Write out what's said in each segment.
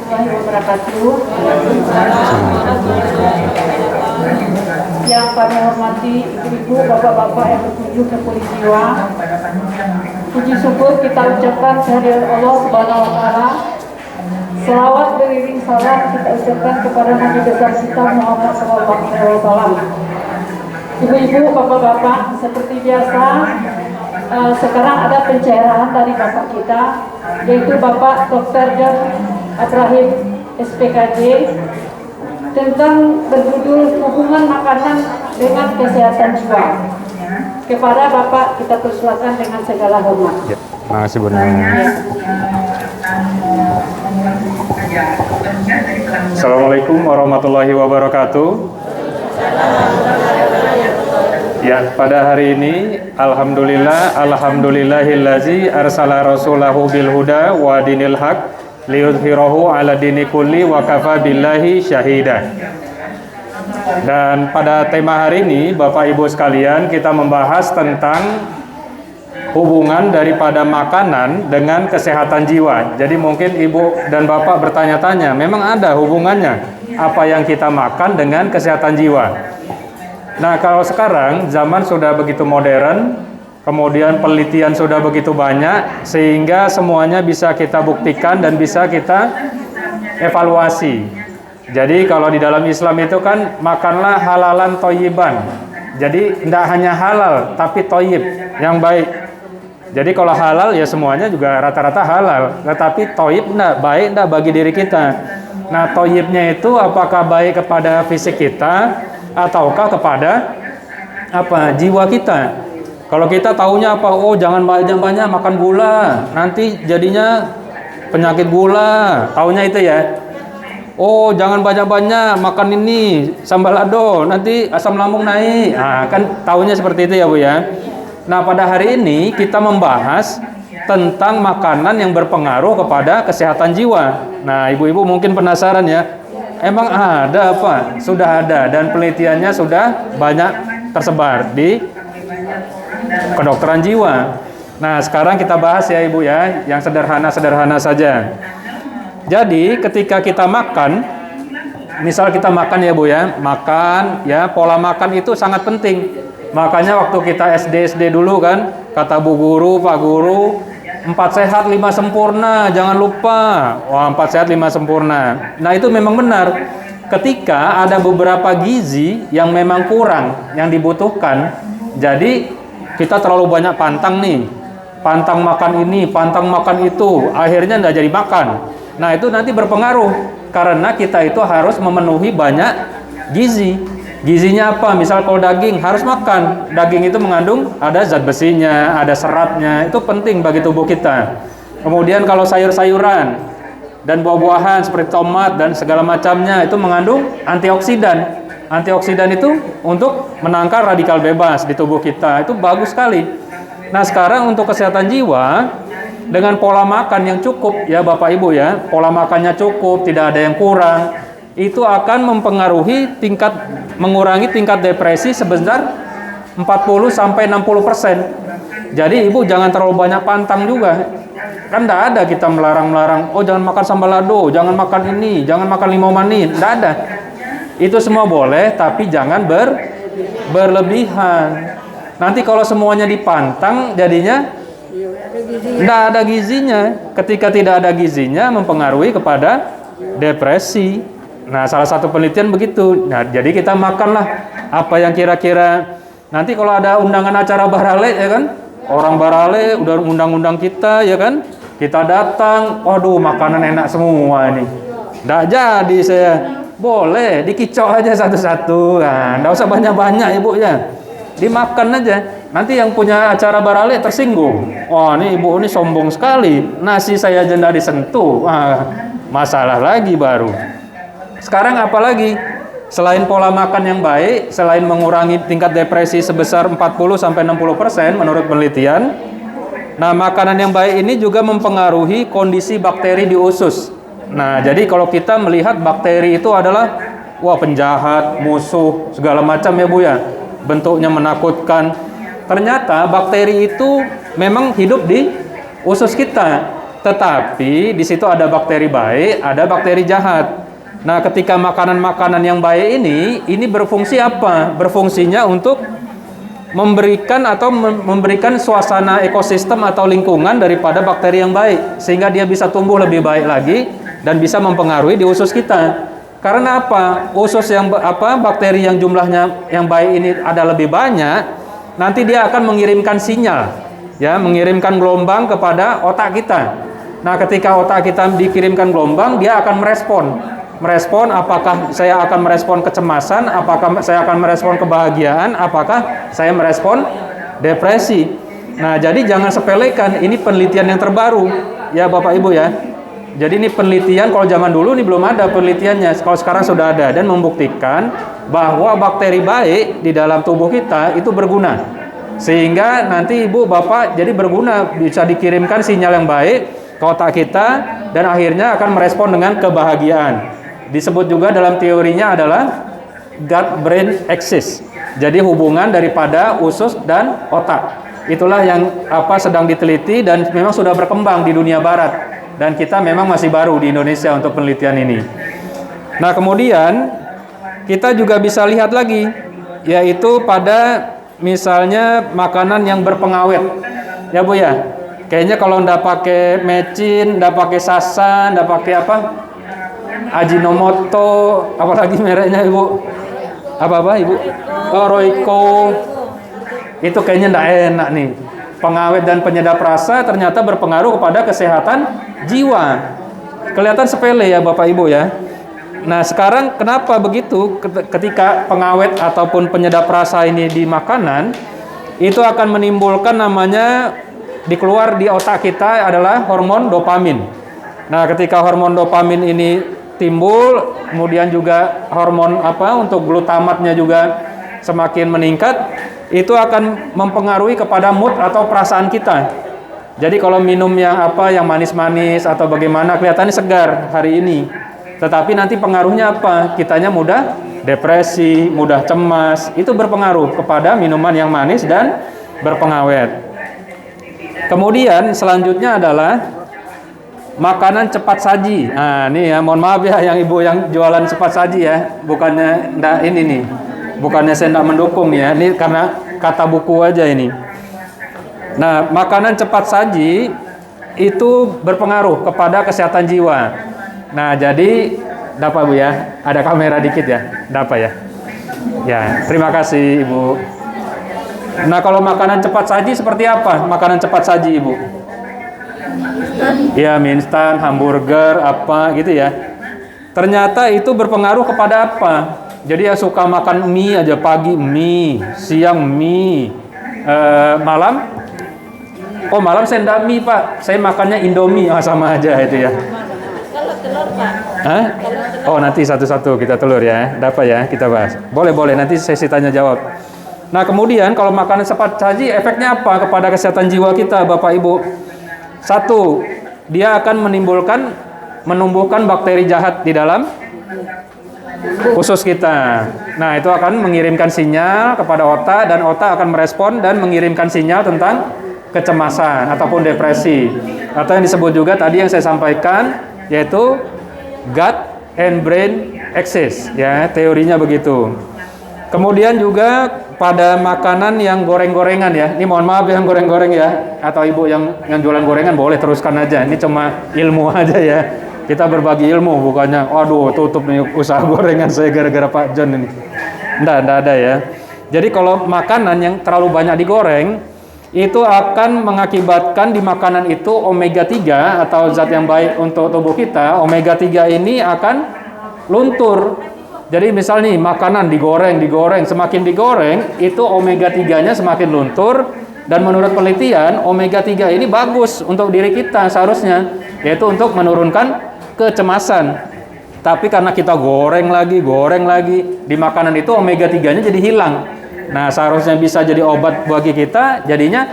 warahmatullahi wabarakatuh. Yang kami hormati ibu-ibu, bapak-bapak yang berkunjung ke Pulijiwa. Puji syukur kita ucapkan kehadirat Allah Subhanahu wa Ta'ala. Selawat beriring salam kita ucapkan kepada Nabi besar kita Muhammad SAW. Ibu-ibu, bapak-bapak, seperti biasa, sekarang ada pencerahan dari bapak kita, yaitu Bapak Dr. John Ibrahim SPKJ, tentang berjudul hubungan makanan dengan kesehatan jiwa. Kepada Bapak kita persilakan dengan segala hormat. Ya, terima kasih Bu. Assalamualaikum warahmatullahi wabarakatuh. Ya, pada hari ini alhamdulillahillazi arsala rasulahu bil huda wa dinil haq liyudhhirahu ala dini kulli wa kafa billahi syahida. Dan pada tema hari ini, Bapak Ibu sekalian, kita membahas tentang hubungan daripada makanan dengan kesehatan jiwa. Jadi mungkin Ibu dan Bapak bertanya-tanya, memang ada hubungannya apa yang kita makan dengan kesehatan jiwa? Nah, kalau sekarang zaman sudah begitu modern, kemudian penelitian sudah begitu banyak, sehingga semuanya bisa kita buktikan dan bisa kita evaluasi. Jadi kalau di dalam Islam itu kan makanlah halalan thayyiban. Jadi tidak hanya halal tapi thayyib, yang baik. Jadi kalau halal ya semuanya juga rata-rata halal, tetapi thayyib enggak baik enggak bagi diri kita. Nah, thayyibnya itu apakah baik kepada fisik kita ataukah kepada jiwa kita? Kalau kita taunya oh jangan banyak-banyak makan gula, nanti jadinya penyakit gula, taunya itu ya. Oh, jangan banyak-banyak makan ini sambal lado, nanti asam lambung naik. Nah, kan taunya seperti itu ya Bu ya. Nah, pada hari ini kita membahas tentang makanan yang berpengaruh kepada kesehatan jiwa. Nah, ibu-ibu mungkin penasaran ya, emang ada apa? Sudah ada dan penelitiannya sudah banyak tersebar di kedokteran jiwa. Nah, sekarang kita bahas ya Ibu ya, yang sederhana-sederhana saja. Jadi ketika kita makan, misal kita makan ya Bu ya, makan ya, pola makan itu sangat penting. Makanya waktu kita SD dulu kan, kata Bu Guru, Pak Guru, 4 sehat 5 sempurna, jangan lupa. Wah, 4 sehat 5 sempurna. Nah, itu memang benar. Ketika ada beberapa gizi yang memang kurang, yang dibutuhkan, jadi kita terlalu banyak pantang nih. Pantang makan ini, pantang makan itu, akhirnya nggak jadi makan. Nah, itu nanti berpengaruh karena kita itu harus memenuhi banyak gizi. Gizinya apa? Misal kalau daging harus makan. Daging itu mengandung ada zat besinya, ada seratnya. Itu penting bagi tubuh kita. Kemudian kalau sayur-sayuran dan buah-buahan seperti tomat dan segala macamnya itu mengandung antioksidan. Antioksidan itu untuk menangkal radikal bebas di tubuh kita. Itu bagus sekali. Nah, sekarang untuk kesehatan jiwa, dengan pola makan yang cukup ya Bapak Ibu ya, pola makannya cukup, tidak ada yang kurang, itu akan mengurangi tingkat depresi sebesar 40-60%. Jadi Ibu jangan terlalu banyak pantang juga. Kan tidak ada kita melarang-melarang, oh jangan makan sambal lado, jangan makan ini, jangan makan limau manis, tidak ada. Itu semua boleh, tapi jangan berlebihan. Nanti kalau semuanya dipantang, jadinya tidak ada gizinya. Ketika tidak ada gizinya, mempengaruhi kepada depresi. Nah, salah satu penelitian begitu. Nah, jadi kita makanlah apa yang kira-kira. Nanti kalau ada undangan acara Barale ya kan, orang Barale udah undang-undang kita ya kan, kita datang, waduh makanan enak semua ini. Tidak jadi saya. Boleh dikicau aja satu-satu. Nah, tidak usah banyak-banyak Ibu ya. Dimakan aja. Nanti yang punya acara Barale tersinggung. Wah, ini Ibu ini sombong sekali. Nasi saya aja tidak disentuh. Wah, masalah lagi baru. Sekarang apalagi? Selain pola makan yang baik, selain mengurangi tingkat depresi sebesar 40-60% menurut penelitian, nah makanan yang baik ini juga mempengaruhi kondisi bakteri di usus. Nah, jadi kalau kita melihat bakteri itu adalah penjahat, musuh, segala macam ya Bu ya. Bentuknya menakutkan. Ternyata bakteri itu memang hidup di usus kita. Tetapi di situ ada bakteri baik, ada bakteri jahat. Nah, ketika makanan-makanan yang baik ini berfungsi apa? Berfungsinya untuk memberikan suasana ekosistem atau lingkungan daripada bakteri yang baik, sehingga dia bisa tumbuh lebih baik lagi dan bisa mempengaruhi di usus kita. Karena apa? Usus bakteri yang jumlahnya yang baik ini ada lebih banyak, nanti dia akan mengirimkan sinyal, ya, mengirimkan gelombang kepada otak kita. Nah, ketika otak kita dikirimkan gelombang, dia akan merespon apakah saya akan merespon kecemasan, apakah saya akan merespon kebahagiaan, apakah saya merespon depresi. Nah, jadi jangan sepelekan, ini penelitian yang terbaru ya Bapak Ibu ya. Jadi ini penelitian, kalau zaman dulu ini belum ada penelitiannya, kalau sekarang sudah ada, dan membuktikan bahwa bakteri baik di dalam tubuh kita itu berguna, sehingga nanti Ibu Bapak jadi berguna, bisa dikirimkan sinyal yang baik ke otak kita dan akhirnya akan merespon dengan kebahagiaan. Disebut juga dalam teorinya adalah gut brain axis. Jadi hubungan daripada usus dan otak. Itulah yang sedang diteliti dan memang sudah berkembang di dunia barat. Dan kita memang masih baru di Indonesia untuk penelitian ini. Nah, kemudian kita juga bisa lihat lagi, yaitu pada misalnya makanan yang berpengawet. Ya Bu ya. Kayaknya kalau ndak pakai mecin, ndak pakai sasan, ndak pakai Ajinomoto, apalagi mereknya Ibu? Apa Ibu? Royco. Itu kayaknya ndak enak nih. Pengawet dan penyedap rasa ternyata berpengaruh kepada kesehatan jiwa. Kelihatan sepele ya Bapak Ibu ya. Nah, sekarang kenapa begitu? Ketika pengawet ataupun penyedap rasa ini di makanan, itu akan menimbulkan namanya dikeluar di otak kita adalah hormon dopamin. Nah, ketika hormon dopamin ini timbul, kemudian juga hormon untuk glutamatnya juga semakin meningkat, itu akan mempengaruhi kepada mood atau perasaan kita. Jadi kalau minum yang manis-manis atau bagaimana kelihatannya segar hari ini, tetapi nanti pengaruhnya apa? Kitanya mudah depresi, mudah cemas. Itu berpengaruh kepada minuman yang manis dan berpengawet. Kemudian selanjutnya adalah makanan cepat saji. Nah, ini ya, mohon maaf ya yang Ibu yang jualan cepat saji ya. Bukannya ini nih. Bukannya saya tidak mendukung ya. Ini karena kata buku aja ini. Nah, makanan cepat saji itu berpengaruh kepada kesehatan jiwa. Nah, jadi dapat Bu ya. Ada kamera dikit ya. Dapat ya. Ya, terima kasih Ibu. Nah, kalau makanan cepat saji seperti apa? Makanan cepat saji, Ibu? Ya, mie instan, hamburger, gitu ya. Ternyata itu berpengaruh kepada apa? Jadi ya suka makan mie aja, pagi mie, siang mie, malam. Oh, malam saya enggak mie, Pak. Saya makannya Indomie, sama aja itu ya. Kalau telur, Pak. Hah? Oh, nanti satu-satu kita telur ya. Dapat ya, kita bahas. Boleh, nanti sesi tanya jawab. Nah, kemudian kalau makanan cepat saji efeknya apa kepada kesehatan jiwa kita, Bapak Ibu? Satu, dia akan menumbuhkan bakteri jahat di dalam usus kita. Nah, itu akan mengirimkan sinyal kepada otak dan otak akan merespon dan mengirimkan sinyal tentang kecemasan ataupun depresi. Atau yang disebut juga tadi yang saya sampaikan yaitu gut and brain axis, ya, teorinya begitu. Kemudian juga pada makanan yang goreng-gorengan ya. Ini mohon maaf yang goreng-goreng ya. Atau Ibu yang jualan gorengan boleh teruskan aja. Ini cuma ilmu aja ya. Kita berbagi ilmu, bukannya aduh tutup nih usaha gorengan saya gara-gara Pak John ini. Nggak ada ya. Jadi kalau makanan yang terlalu banyak digoreng, itu akan mengakibatkan di makanan itu omega 3 atau zat yang baik untuk tubuh kita. Omega 3 ini akan luntur. Jadi misal nih makanan digoreng, semakin digoreng itu omega 3-nya semakin luntur, dan menurut penelitian omega 3 ini bagus untuk diri kita seharusnya, yaitu untuk menurunkan kecemasan. Tapi karena kita goreng lagi di makanan itu omega 3-nya jadi hilang. Nah, seharusnya bisa jadi obat bagi kita, jadinya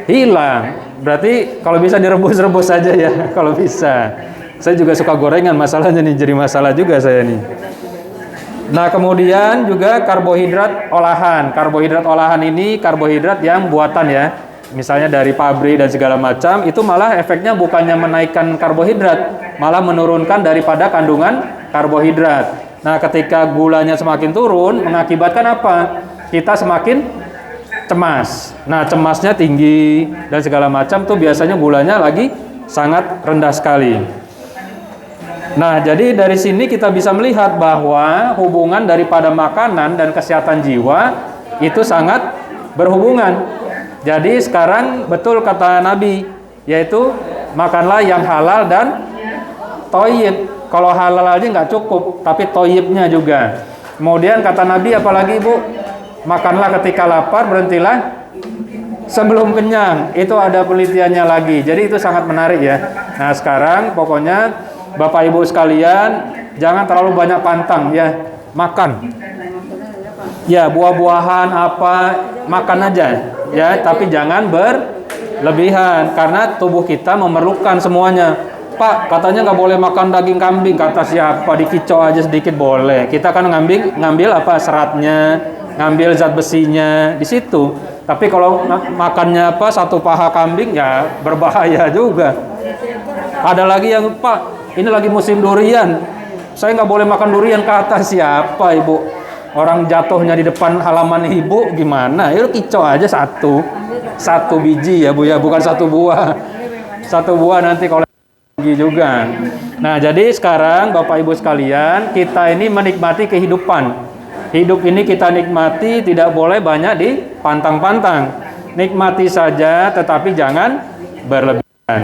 hilang. Berarti kalau bisa direbus-rebus saja ya, kalau bisa. Saya juga suka gorengan, masalahnya nih jadi masalah juga saya nih. Nah, kemudian juga karbohidrat olahan. Karbohidrat olahan ini karbohidrat yang buatan ya. misalnya dari pabrik dan segala macam, itu malah efeknya bukannya menaikkan karbohidrat, malah menurunkan daripada kandungan karbohidrat. Nah, ketika gulanya semakin turun, mengakibatkan apa? Kita semakin cemas. Nah, cemasnya tinggi dan segala macam tuh biasanya gulanya lagi sangat rendah sekali. Nah, jadi dari sini kita bisa melihat bahwa hubungan daripada makanan dan kesehatan jiwa itu sangat berhubungan. Jadi sekarang betul kata Nabi, yaitu makanlah yang halal dan thayyib. Kalau halal aja nggak cukup, tapi thayyibnya juga. Kemudian kata Nabi apalagi Bu? Makanlah ketika lapar, berhentilah sebelum kenyang. Itu ada penelitiannya lagi. Jadi itu sangat menarik ya. Nah, sekarang pokoknya Bapak Ibu sekalian, jangan terlalu banyak pantang ya. Makan. Ya, buah-buahan apa, makan aja ya, tapi jangan berlebihan karena tubuh kita memerlukan semuanya. Pak, katanya nggak boleh makan daging kambing. Kata siapa? Dikicau aja sedikit boleh. Kita kan ngambil apa seratnya, ngambil zat besinya di situ. Tapi kalau makannya apa satu paha kambing ya berbahaya juga. Ada lagi yang Pak, ini lagi musim durian. Saya nggak boleh makan durian. Kata siapa Ibu? Orang jatuhnya di depan halaman Ibu gimana? Ya kicau aja satu biji ya Bu ya, bukan satu buah. Satu buah nanti kalau juga. Nah, jadi sekarang Bapak Ibu sekalian, kita ini menikmati kehidupan. Hidup ini kita nikmati, tidak boleh banyak dipantang-pantang. Nikmati saja, tetapi jangan berlebihan.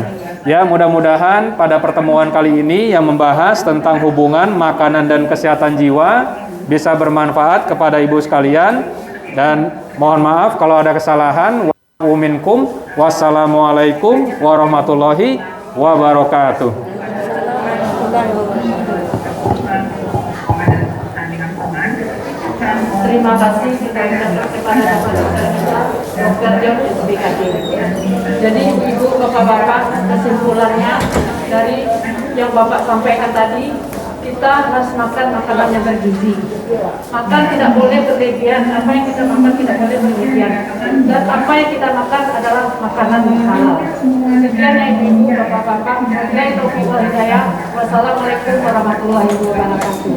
Ya, mudah-mudahan pada pertemuan kali ini yang membahas tentang hubungan makanan dan kesehatan jiwa bisa bermanfaat kepada Ibu sekalian. Dan mohon maaf kalau ada kesalahan. Wassalamualaikum warahmatullahi wabarakatuh. Terima kasih kita ucapkan kepada Dr. John SBKD. Jadi Ibu, Bapak-bapak, kesimpulannya dari yang Bapak sampaikan tadi, kita harus makan makanan yang bergizi. Makan tidak boleh berlebihan, apa yang kita makan tidak boleh berlebihan. Dan apa yang kita makan adalah makanan yang halal. Sekian ya Ibu, Bapak-bapak. Wassalamualaikum warahmatullahi wabarakatuh.